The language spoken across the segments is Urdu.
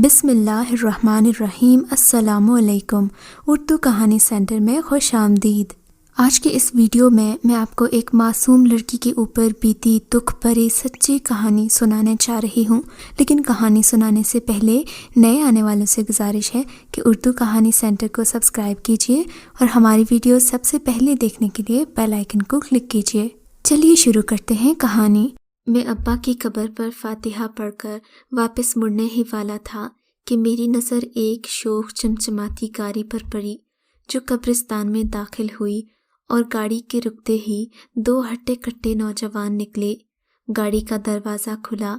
بسم اللہ الرحمن الرحیم۔ السلام علیکم۔ اردو کہانی سینٹر میں خوش آمدید۔ آج کے اس ویڈیو میں آپ کو ایک معصوم لڑکی کے اوپر بیتی دکھ بھری سچی کہانی سنانے چاہ رہی ہوں، لیکن کہانی سنانے سے پہلے نئے آنے والوں سے گزارش ہے کہ اردو کہانی سینٹر کو سبسکرائب کیجیے اور ہماری ویڈیو سب سے پہلے دیکھنے کے لیے بیل آئیکن کو کلک کیجیے۔ چلیے شروع کرتے ہیں کہانی۔ میں ابا کی قبر پر فاتحہ پڑھ کر واپس مڑنے ہی والا تھا کہ میری نظر ایک شوخ چمچماتی گاڑی پر پڑی جو قبرستان میں داخل ہوئی، اور گاڑی کے رکتے ہی دو ہٹے کٹے نوجوان نکلے۔ گاڑی کا دروازہ کھلا،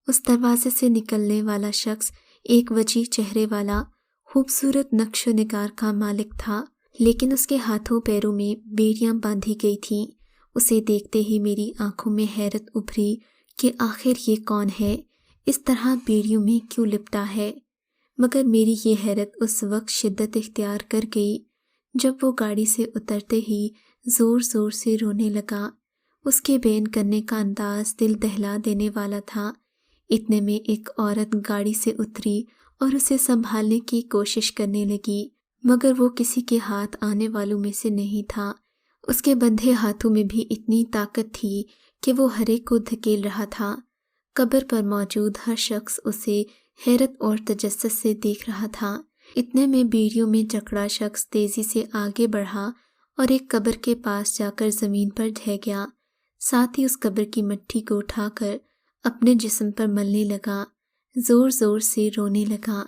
اس دروازے سے نکلنے والا شخص ایک وجیح چہرے والا خوبصورت نقش و نگار کا مالک تھا، لیکن اس کے ہاتھوں پیروں میں بیڑیاں باندھی گئی تھیں۔ اسے دیکھتے ہی میری آنکھوں میں حیرت ابھری کہ آخر یہ کون ہے، اس طرح بیڑیوں میں کیوں لپٹا ہے۔ مگر میری یہ حیرت اس وقت شدت اختیار کر گئی جب وہ گاڑی سے اترتے ہی زور زور سے رونے لگا۔ اس کے بیان کرنے کا انداز دل دہلا دینے والا تھا۔ اتنے میں ایک عورت گاڑی سے اتری اور اسے سنبھالنے کی کوشش کرنے لگی، مگر وہ کسی کے ہاتھ آنے والوں میں سے نہیں تھا۔ اس کے بندھے ہاتھوں میں بھی اتنی طاقت تھی کہ وہ ہر ایک کو دھکیل رہا تھا۔ قبر پر موجود ہر شخص اسے حیرت اور تجسس سے دیکھ رہا تھا۔ اتنے میں بیڑیوں میں جکڑا شخص تیزی سے آگے بڑھا اور ایک قبر کے پاس جا کر زمین پر ڈھہ گیا، ساتھ ہی اس قبر کی مٹی کو اٹھا کر اپنے جسم پر ملنے لگا، زور زور سے رونے لگا۔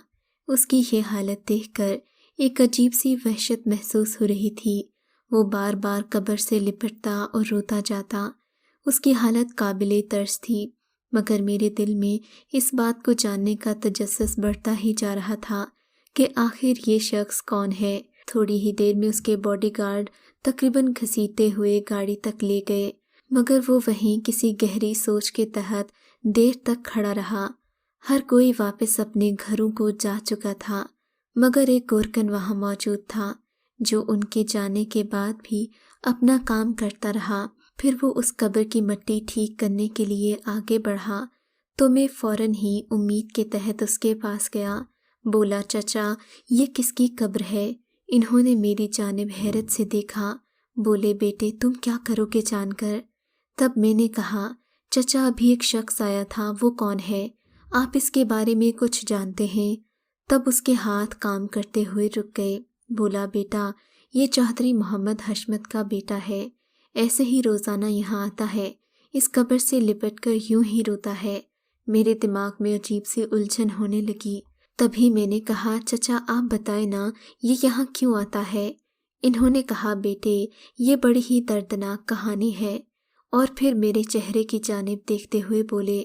اس کی یہ حالت دیکھ کر ایک عجیب سی وحشت محسوس ہو رہی تھی۔ وہ بار بار قبر سے لپٹتا اور روتا جاتا۔ اس کی حالت قابل ترس تھی، مگر میرے دل میں اس بات کو جاننے کا تجسس بڑھتا ہی جا رہا تھا کہ آخر یہ شخص کون ہے۔ تھوڑی ہی دیر میں اس کے باڈی گارڈ تقریباً گھسیٹتے ہوئے گاڑی تک لے گئے، مگر وہ وہیں کسی گہری سوچ کے تحت دیر تک کھڑا رہا۔ ہر کوئی واپس اپنے گھروں کو جا چکا تھا، مگر ایک گورکن وہاں موجود تھا جو ان کے جانے کے بعد بھی اپنا کام کرتا رہا۔ پھر وہ اس قبر کی مٹی ٹھیک کرنے کے لیے آگے بڑھا تو میں فوراً ہی امید کے تحت اس کے پاس گیا۔ بولا، چچا یہ کس کی قبر ہے؟ انہوں نے میری جانب حیرت سے دیکھا۔ بولے، بیٹے تم کیا کرو گے جان کر؟ تب میں نے کہا، چچا ابھی ایک شخص آیا تھا، وہ کون ہے؟ آپ اس کے بارے میں کچھ جانتے ہیں؟ تب اس کے ہاتھ کام کرتے ہوئے رک گئے۔ بولا، بیٹا یہ چودھری محمد حشمت کا بیٹا ہے، ایسے ہی روزانہ یہاں آتا ہے، اس قبر سے لپٹ کر یوں ہی روتا ہے۔ میرے دماغ میں عجیب سی الجھن ہونے لگی۔ تبھی میں نے کہا، چچا آپ بتائیں نا یہ یہاں کیوں آتا ہے؟ انہوں نے کہا، بیٹے یہ بڑی ہی دردناک کہانی ہے، اور پھر میرے چہرے کی جانب دیکھتے ہوئے بولے،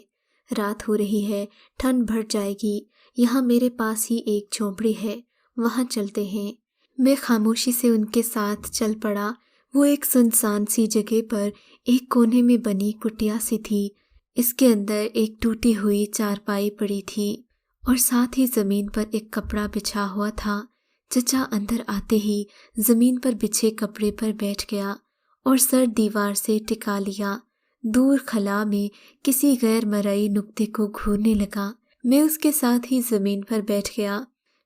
رات ہو رہی ہے، ٹھنڈ بڑھ جائے گی، یہاں میرے پاس ہی ایک جھونپڑی ہے، وہاں چلتے ہیں۔ میں خاموشی سے ان کے ساتھ چل پڑا۔ وہ ایک سنسان سی جگہ پر ایک کونے میں بنی کٹیا سی تھی۔ اس کے اندر ایک ٹوٹی ہوئی چارپائی پڑی تھی اور ساتھ ہی زمین پر ایک کپڑا بچھا ہوا تھا۔ چچا اندر آتے ہی زمین پر بچھے کپڑے پر بیٹھ گیا اور سر دیوار سے ٹکا لیا، دور خلا میں کسی غیر مرئی نقطے کو گھورنے لگا۔ میں اس کے ساتھ ہی زمین پر بیٹھ گیا۔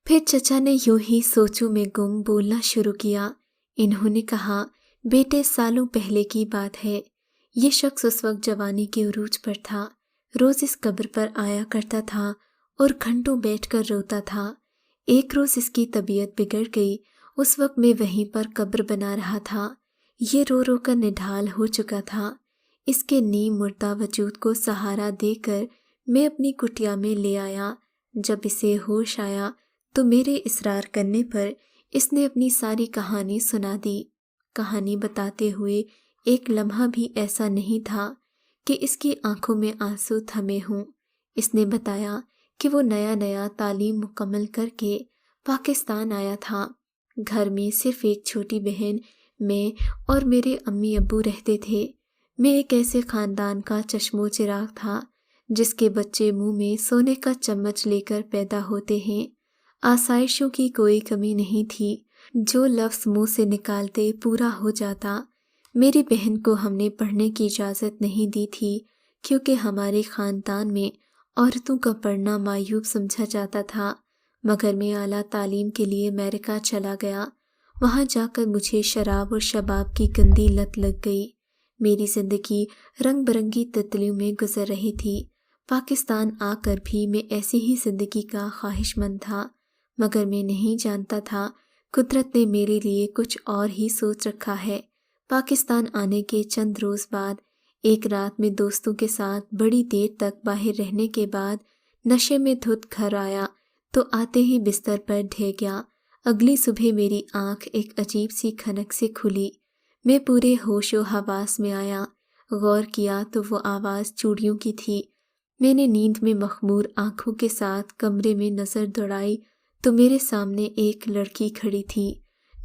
پھر چچا نے یوں ہی سوچوں میں گم بولنا شروع کیا۔ انہوں نے کہا، بیٹے سالوں پہلے کی بات ہے، یہ شخص اس وقت جوانی کے عروج پر تھا، روز اس قبر پر آیا کرتا تھا اور گھنٹوں بیٹھ کر روتا تھا۔ ایک روز اس کی طبیعت بگڑ گئی، اس وقت میں وہیں پر قبر بنا رہا تھا۔ یہ رو رو کر نڈھال ہو چکا تھا۔ اس کے نیم مردہ وجود کو سہارا دے کر میں اپنی کٹیا میں لے آیا۔ جب اسے ہوش آیا تو میرے اصرار کرنے پر اس نے اپنی ساری کہانی سنا دی۔ کہانی بتاتے ہوئے ایک لمحہ بھی ایسا نہیں تھا کہ اس کی آنکھوں میں آنسو تھمے ہوں۔ اس نے بتایا کہ وہ نیا تعلیم مکمل کر کے پاکستان آیا تھا۔ گھر میں صرف ایک چھوٹی بہن، میں اور میرے امی ابو رہتے تھے۔ میں ایک ایسے خاندان کا چشم و چراغ تھا جس کے بچے منہ میں سونے کا چمچ لے کر پیدا ہوتے ہیں۔ آسائشوں کی کوئی کمی نہیں تھی، جو لفظ منہ سے نکالتے پورا ہو جاتا۔ میری بہن کو ہم نے پڑھنے کی اجازت نہیں دی تھی کیونکہ ہمارے خاندان میں عورتوں کا پڑھنا معیوب سمجھا جاتا تھا، مگر میں اعلیٰ تعلیم کے لیے امریکہ چلا گیا۔ وہاں جا کر مجھے شراب اور شباب کی گندی لت لگ گئی۔ میری زندگی رنگ برنگی تتلیوں میں گزر رہی تھی۔ پاکستان آ کر بھی میں ایسی ہی زندگی کا خواہش مند تھا، مگر میں نہیں جانتا تھا قدرت نے میرے لیے کچھ اور ہی سوچ رکھا ہے۔ پاکستان آنے کے چند روز بعد ایک رات میں دوستوں کے ساتھ بڑی دیر تک باہر رہنے کے بعد نشے میں دھت گھر آیا تو آتے ہی بستر پر ڈھہ گیا۔ اگلی صبح میری آنکھ ایک عجیب سی کھنک سے کھلی۔ میں پورے ہوش و حواس میں آیا۔ غور کیا تو وہ آواز چوڑیوں کی تھی۔ میں نے نیند میں مخمور آنکھوں کے ساتھ کمرے میں نظر دوڑائی تو میرے سامنے ایک لڑکی کھڑی تھی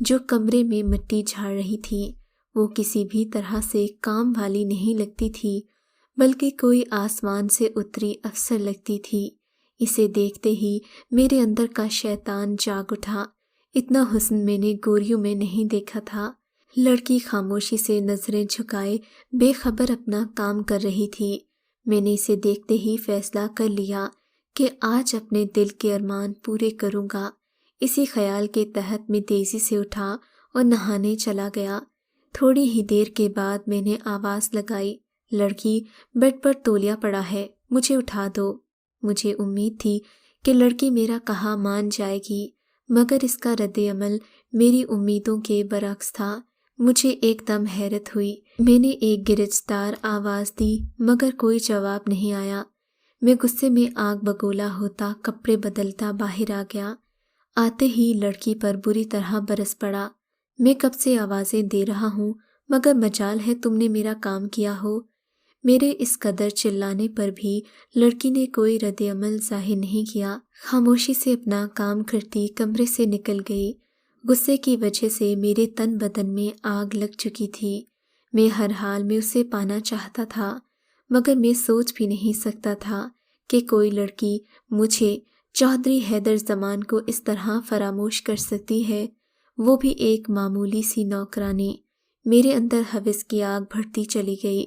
جو کمرے میں مٹی جھاڑ رہی تھی۔ وہ کسی بھی طرح سے کام والی نہیں لگتی تھی، بلکہ کوئی آسمان سے اتری افسر لگتی تھی۔ اسے دیکھتے ہی میرے اندر کا شیطان جاگ اٹھا۔ اتنا حسن میں نے گوریوں میں نہیں دیکھا تھا۔ لڑکی خاموشی سے نظریں جھکائے بے خبر اپنا کام کر رہی تھی۔ میں نے اسے دیکھتے ہی فیصلہ کر لیا کہ آج اپنے دل کے ارمان پورے کروں گا۔ اسی خیال کے تحت میں تیزی سے اٹھا اور نہانے چلا گیا۔ تھوڑی ہی دیر کے بعد میں نے آواز لگائی، لڑکی بیڈ پر تولیہ پڑا ہے، مجھے اٹھا دو۔ مجھے امید تھی کہ لڑکی میرا کہا مان جائے گی، مگر اس کا رد عمل میری امیدوں کے برعکس تھا۔ مجھے ایک دم حیرت ہوئی۔ میں نے ایک گرجدار آواز دی مگر کوئی جواب نہیں آیا۔ میں غصے میں آگ بگولا ہوتا کپڑے بدلتا باہر آ گیا۔ آتے ہی لڑکی پر بری طرح برس پڑا۔ میں کب سے آوازیں دے رہا ہوں مگر مجال ہے تم نے میرا کام کیا ہو۔ میرے اس قدر چلانے پر بھی لڑکی نے کوئی رد عمل ظاہر نہیں کیا۔ خاموشی سے اپنا کام کرتی کمرے سے نکل گئی۔ غصے کی وجہ سے میرے تن بدن میں آگ لگ چکی تھی۔ میں ہر حال میں اسے پانا چاہتا تھا، مگر میں سوچ بھی نہیں سکتا تھا کہ کوئی لڑکی مجھے چودھری حیدر زمان کو اس طرح فراموش کر سکتی ہے، وہ بھی ایک معمولی سی نوکرانی۔ میرے اندر ہوس کی آگ بڑھتی چلی گئی۔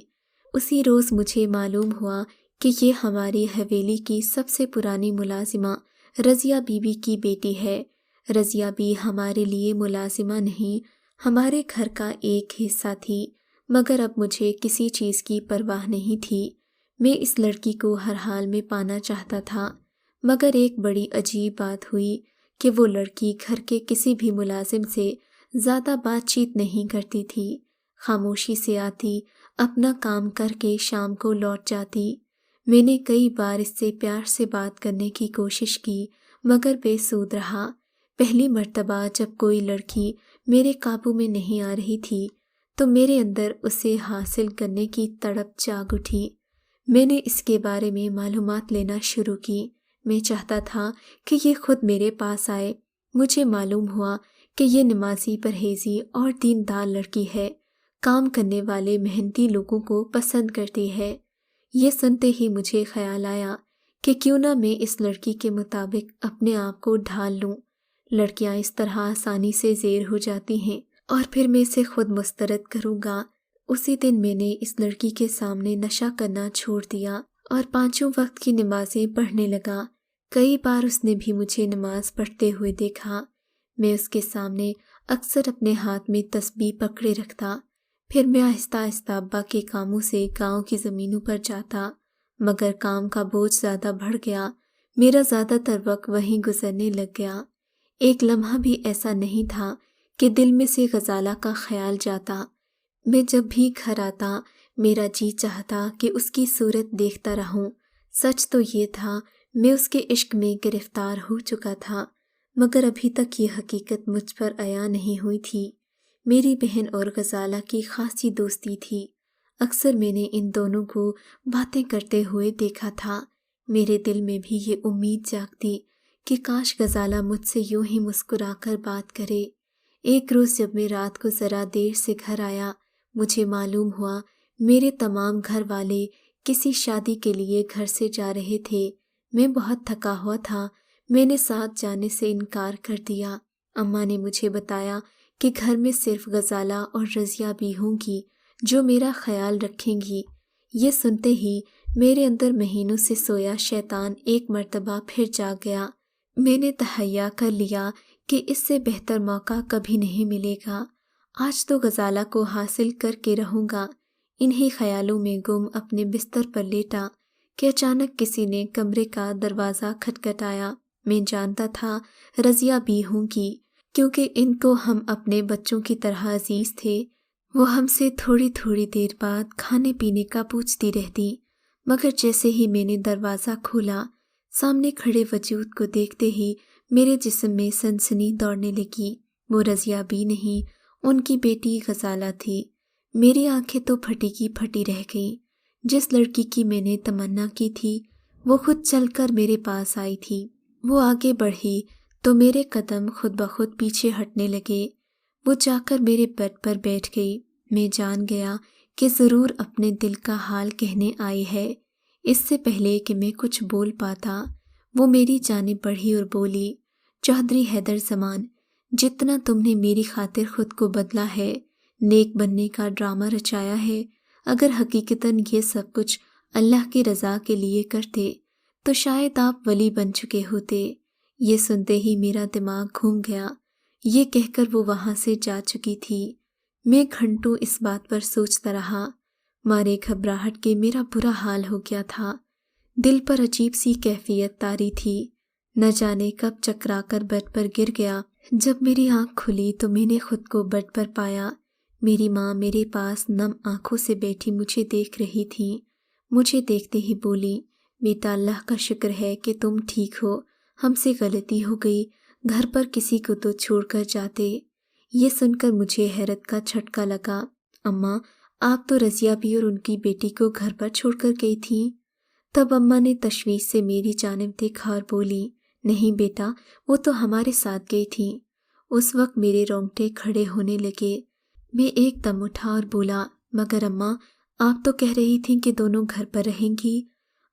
اسی روز مجھے معلوم ہوا کہ یہ ہماری حویلی کی سب سے پرانی ملازمہ رضیہ بی بی کی بیٹی ہے۔ رضیہ بی ہمارے لیے ملازمہ نہیں، ہمارے گھر کا ایک حصہ تھی، مگر اب مجھے کسی چیز کی پرواہ نہیں تھی۔ میں اس لڑکی کو ہر حال میں پانا چاہتا تھا، مگر ایک بڑی عجیب بات ہوئی کہ وہ لڑکی گھر کے کسی بھی ملازم سے زیادہ بات چیت نہیں کرتی تھی۔ خاموشی سے آتی، اپنا کام کر کے شام کو لوٹ جاتی۔ میں نے کئی بار اس سے پیار سے بات کرنے کی کوشش کی، مگر بے سود رہا۔ پہلی مرتبہ جب کوئی لڑکی میرے قابو میں نہیں آ رہی تھی تو میرے اندر اسے حاصل کرنے کی تڑپ جاگ اٹھی۔ میں نے اس کے بارے میں معلومات لینا شروع کی۔ میں چاہتا تھا کہ یہ خود میرے پاس آئے۔ مجھے معلوم ہوا کہ یہ نمازی، پرہیزی اور دیندار لڑکی ہے، کام کرنے والے محنتی لوگوں کو پسند کرتی ہے۔ یہ سنتے ہی مجھے خیال آیا کہ کیوں نہ میں اس لڑکی کے مطابق اپنے آپ کو ڈھال لوں۔ لڑکیاں اس طرح آسانی سے زیر ہو جاتی ہیں اور پھر میں اسے خود مسترد کروں گا۔ اسی دن میں نے اس لڑکی کے سامنے نشہ کرنا چھوڑ دیا اور 5 وقت کی نمازیں پڑھنے لگا۔ کئی بار اس نے بھی مجھے نماز پڑھتے ہوئے دیکھا۔ میں اس کے سامنے اکثر اپنے ہاتھ میں تسبیح پکڑے رکھتا۔ پھر میں آہستہ آہستہ ابا کے کاموں سے گاؤں کی زمینوں پر جاتا، مگر کام کا بوجھ زیادہ بڑھ گیا۔ میرا زیادہ تر وقت وہیں گزرنے لگ گیا۔ ایک لمحہ بھی ایسا نہیں تھا کہ دل میں سے غزالہ کا خیال جاتا۔ میں جب بھی گھر آتا میرا جی چاہتا کہ اس کی صورت دیکھتا رہوں۔ سچ تو یہ تھا میں اس کے عشق میں گرفتار ہو چکا تھا، مگر ابھی تک یہ حقیقت مجھ پر عیاں نہیں ہوئی تھی۔ میری بہن اور غزالہ کی خاصی دوستی تھی۔ اکثر میں نے ان دونوں کو باتیں کرتے ہوئے دیکھا تھا۔ میرے دل میں بھی یہ امید جاگتی کہ کاش غزالہ مجھ سے یوں ہی مسکرا کر بات کرے۔ ایک روز جب میں رات کو ذرا دیر سے گھر آیا، مجھے معلوم ہوا میرے تمام گھر والے کسی شادی کے لیے گھر سے جا رہے تھے۔ میں بہت تھکا ہوا تھا، میں نے ساتھ جانے سے انکار کر دیا۔ اماں نے مجھے بتایا کہ گھر میں صرف غزالہ اور رضیہ بھی ہوں گی جو میرا خیال رکھیں گی۔ یہ سنتے ہی میرے اندر مہینوں سے سویا شیطان ایک مرتبہ پھر جاگ گیا۔ میں نے تہیا کر لیا کہ اس سے بہتر موقع کبھی نہیں ملے گا۔ آج تو غزالہ کو حاصل کر کے رہوں گا۔ انہی خیالوں میں گم اپنے بستر پر لیٹا کہ اچانک کسی نے کمرے کا دروازہ کھٹکھٹایا۔ میں جانتا تھا رضیہ بھی ہوں گی، کیونکہ ان کو ہم اپنے بچوں کی طرح عزیز تھے۔ وہ ہم سے تھوڑی تھوڑی دیر بعد کھانے پینے کا پوچھتی رہتی، مگر جیسے ہی میں نے دروازہ کھولا، سامنے کھڑے وجود کو دیکھتے ہی میرے جسم میں سنسنی دوڑنے لگی۔ وہ رضیہ بھی نہیں، ان کی بیٹی غزالہ تھی۔ میری آنکھیں تو پھٹی کی پھٹی رہ گئیں۔ جس لڑکی کی میں نے تمنا کی تھی وہ خود چل کر میرے پاس آئی تھی۔ وہ آگے بڑھی تو میرے قدم خود بخود پیچھے ہٹنے لگے۔ وہ جا کر میرے بیڈ پر بیٹھ گئی۔ میں جان گیا کہ ضرور اپنے دل کا حال کہنے آئی ہے۔ اس سے پہلے کہ میں کچھ بول پاتا، وہ میری جانب بڑھی اور بولی، چودھری حیدر زمان، جتنا تم نے میری خاطر خود کو بدلا ہے، نیک بننے کا ڈرامہ رچایا ہے، اگر حقیقتاً یہ سب کچھ اللہ کی رضا کے لیے کرتے تو شاید آپ ولی بن چکے ہوتے۔ یہ سنتے ہی میرا دماغ گھوم گیا۔ یہ کہہ کر وہ وہاں سے جا چکی تھی۔ میں گھنٹوں اس بات پر سوچتا رہا۔ مارے گھبراہٹ کے میرا برا حال ہو گیا تھا۔ دل پر عجیب سی کیفیت طاری تھی۔ نہ جانے کب چکرا کر بیڈ پر گر گیا۔ جب میری آنکھ کھلی تو میں نے خود کو بیڈ پر پایا۔ میری ماں میرے پاس نم آنکھوں سے بیٹھی مجھے دیکھ رہی تھی۔ مجھے دیکھتے ہی بولی، بیٹا اللہ کا شکر ہے کہ تم ٹھیک ہو، ہم سے غلطی ہو گئی، گھر پر کسی کو تو چھوڑ کر جاتے۔ یہ سن کر مجھے حیرت کا جھٹکا لگا۔ اماں، آپ تو رضیہ بھی اور ان کی بیٹی کو گھر پر چھوڑ کر گئی تھیں۔ تب اماں نے تشویش سے میری جانب دیکھا اور بولی، نہیں بیٹا، وہ تو ہمارے ساتھ گئی تھیں۔ اس وقت میرے رونگٹے کھڑے ہونے لگے۔ میں ایک دم اٹھا اور بولا، مگر اماں، آپ تو کہہ رہی تھیں کہ دونوں گھر پر رہیں گی۔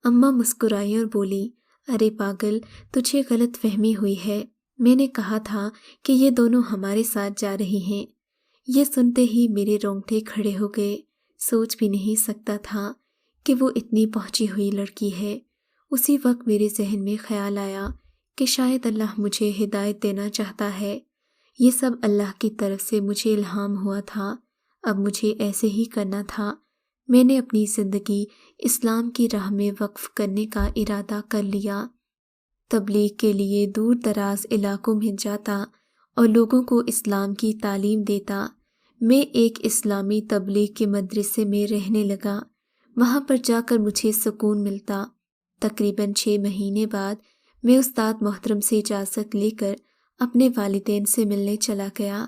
اماں مسکرائی اور بولی، ارے پاگل، تجھے غلط فہمی ہوئی ہے، میں نے کہا تھا کہ یہ دونوں ہمارے ساتھ جا رہی ہیں۔ یہ سنتے ہی میرے رونگٹے کھڑے ہو گئے۔ سوچ بھی نہیں سکتا تھا کہ وہ اتنی پہنچی ہوئی لڑکی ہے۔ اسی وقت میرے ذہن میں خیال آیا کہ شاید اللہ مجھے ہدایت دینا چاہتا ہے۔ یہ سب اللہ کی طرف سے مجھے الہام ہوا تھا۔ اب مجھے ایسے ہی کرنا تھا۔ میں نے اپنی زندگی اسلام کی راہ میں وقف کرنے کا ارادہ کر لیا۔ تبلیغ کے لیے دور دراز علاقوں میں جاتا اور لوگوں کو اسلام کی تعلیم دیتا۔ میں ایک اسلامی تبلیغ کے مدرسے میں رہنے لگا۔ وہاں پر جا کر مجھے سکون ملتا۔ تقریباً 6 مہینے بعد میں استاد محترم سے اجازت لے کر اپنے والدین سے ملنے چلا گیا۔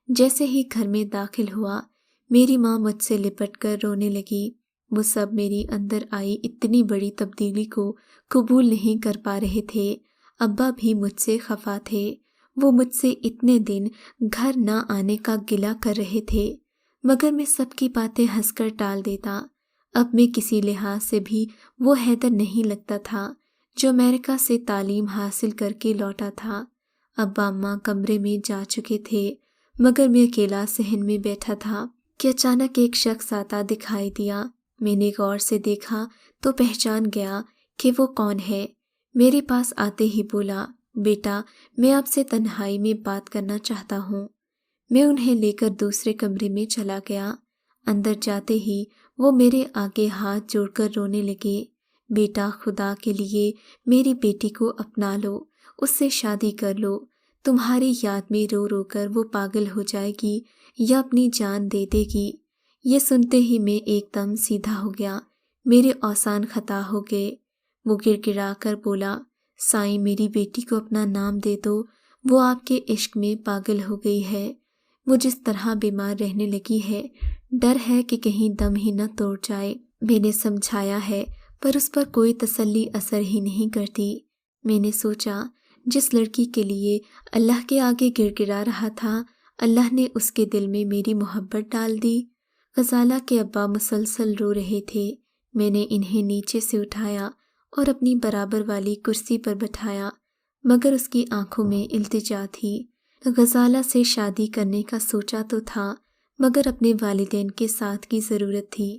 جیسے ہی گھر میں داخل ہوا، میری ماں مجھ سے لپٹ کر رونے لگی۔ وہ سب میری اندر آئی اتنی بڑی تبدیلی کو قبول نہیں کر پا رہے تھے۔ ابا بھی مجھ سے خفا تھے۔ وہ مجھ سے اتنے دن گھر نہ آنے کا گلہ کر رہے تھے، مگر میں سب کی باتیں ہنس کر ٹال دیتا۔ اب میں کسی لحاظ سے بھی وہ حیدر نہیں لگتا تھا جو امریکہ سے تعلیم حاصل کر کے لوٹا تھا۔ ابا اماں کمرے میں جا چکے تھے، مگر میں اکیلا صحن میں بیٹھا تھا کہ اچانک ایک شخص آتا دکھائی دیا۔ میں نے غور سے دیکھا تو پہچان گیا کہ وہ کون ہے۔ میرے پاس آتے ہی بولا، بیٹا، میں آپ سے تنہائی میں بات کرنا چاہتا ہوں۔ میں انہیں لے کر دوسرے کمرے میں چلا گیا۔ اندر جاتے ہی وہ میرے آگے ہاتھ جوڑ کر رونے لگے، بیٹا، خدا کے لیے میری بیٹی کو اپنا لو، اس سے شادی کر لو۔ تمہاری یاد میں رو رو کر وہ پاگل ہو جائے گی یا اپنی جان دے دے گی۔ یہ سنتے ہی میں ایک دم سیدھا ہو گیا۔ میرے اوسان خطا ہو گئے۔ وہ گڑ گڑا کر بولا، سائیں، میری بیٹی کو اپنا نام دے دو، وہ آپ کے عشق میں پاگل ہو گئی ہے۔ وہ جس طرح بیمار رہنے لگی ہے، ڈر ہے کہ کہیں دم ہی نہ توڑ جائے۔ میں نے سمجھایا ہے پر اس پر کوئی تسلی اثر ہی نہیں کرتی۔ میں نے سوچا، جس لڑکی کے لیے اللہ کے آگے گڑ گڑا رہا تھا، اللہ نے اس کے دل میں میری محبت ڈال دی۔ غزالہ کے ابا مسلسل رو رہے تھے۔ میں نے انہیں نیچے سے اٹھایا اور اپنی برابر والی کرسی پر بٹھایا، مگر اس کی آنکھوں میں التجا تھی۔ غزالہ سے شادی کرنے کا سوچا تو تھا، مگر اپنے والدین کے ساتھ کی ضرورت تھی۔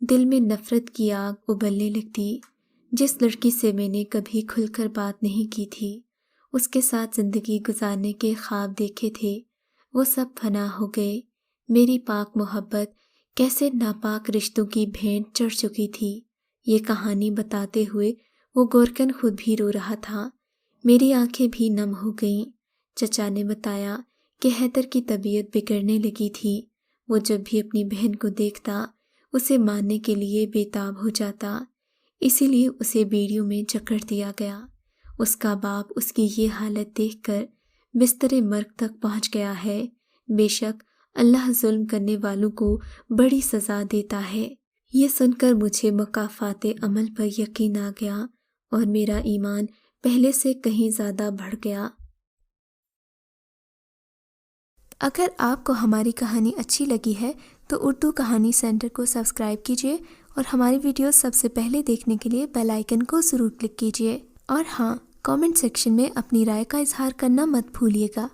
دل میں نفرت کی آگ ابلنے لگتی۔ جس لڑکی سے میں نے کبھی کھل کر بات نہیں کی تھی، اس کے ساتھ زندگی گزارنے کے خواب دیکھے تھے، وہ سب فنا ہو گئے۔ میری پاک محبت کیسے ناپاک رشتوں کی بھینٹ چڑھ چکی تھی۔ یہ کہانی بتاتے ہوئے وہ گورکن خود بھی رو رہا تھا، میری آنکھیں بھی نم ہو گئیں۔ چچا نے بتایا کہ حیدر کی طبیعت بگڑنے لگی تھی، وہ جب بھی اپنی بہن کو دیکھتا اسے مارنے کے لیے بے تاب ہو جاتا، اسی لیے اسے بیڑیوں میں جکڑ دیا گیا۔ اس کا باپ اس کی یہ حالت دیکھ کر بستر مرگ تک پہنچ گیا ہے۔ بے شک اللہ ظلم کرنے والوں کو بڑی سزا دیتا ہے۔ یہ سن کر مجھے مکافات عمل پر یقین آ گیا اور میرا ایمان پہلے سے کہیں زیادہ بڑھ گیا۔ اگر آپ کو ہماری کہانی اچھی لگی ہے تو اردو کہانی سینٹر کو سبسکرائب کیجیے اور ہماری ویڈیوز سب سے پہلے دیکھنے کے لیے بیل آئیکن کو ضرور کلک کیجیے۔ اور ہاں، کامنٹ سیکشن میں اپنی رائے کا اظہار کرنا مت بھولیے گا۔